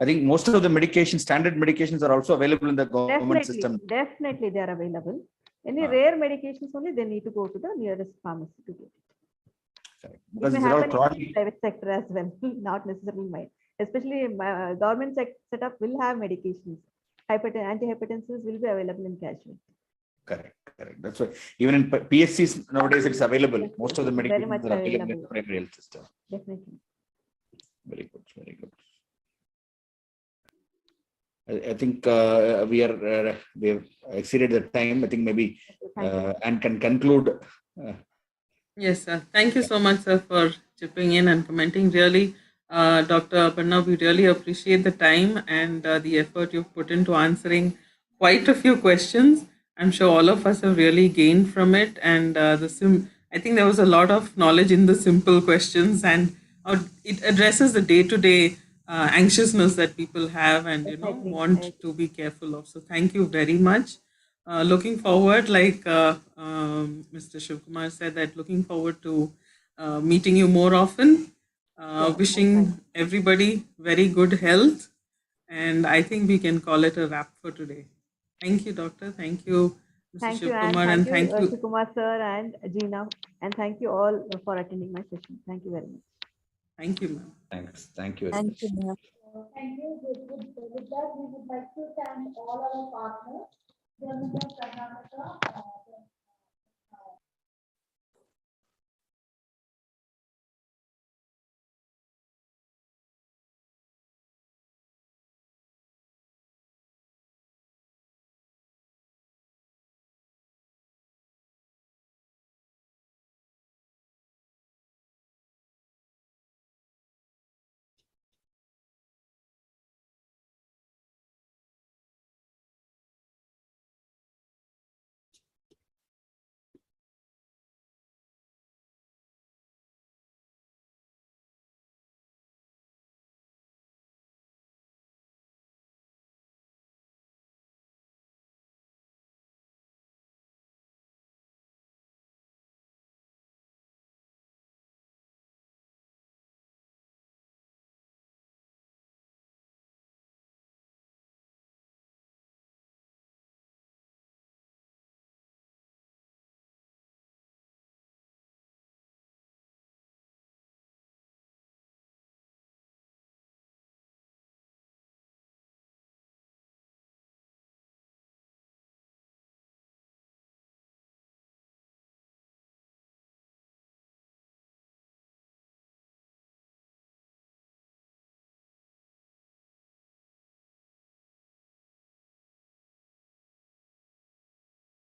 I think most of the standard medications are also available in the government system. Definitely, they are available. Any rare medications only, they need to go to the nearest pharmacy to get it. Because it may happen in the private sector as well, not necessarily mine. Especially government setup will have medications. Antihypertensives will be available in casualty. Correct. That's why even in PSCs nowadays it's available. Most of the medications are available in the primary health system. Definitely. Very good. I think we have exceeded the time. I think maybe and can conclude. Yes, sir. Thank you so much, sir, for chipping in and commenting. Really, Dr. Aparna, we really appreciate the time and the effort you've put into answering quite a few questions. I'm sure all of us have really gained from it. And I think there was a lot of knowledge in the simple questions, and it addresses the day-to-day anxiousness that people have and want to be careful of. So thank you very much. Looking forward, like Mr. Shivkumar said, that looking forward to meeting you more often. Wishing everybody very good health, and I think we can call it a wrap for today. Thank you, Doctor. Thank you, Mr. Shivkumar, and thank you, Shivkumar sir and Gina, and thank you all for attending my session. Thank you very much. Thank you, ma'am. Thanks. Thank you. Thank you, ma'am. Thank you. With that, we would like to thank all our partners, Government of Karnataka,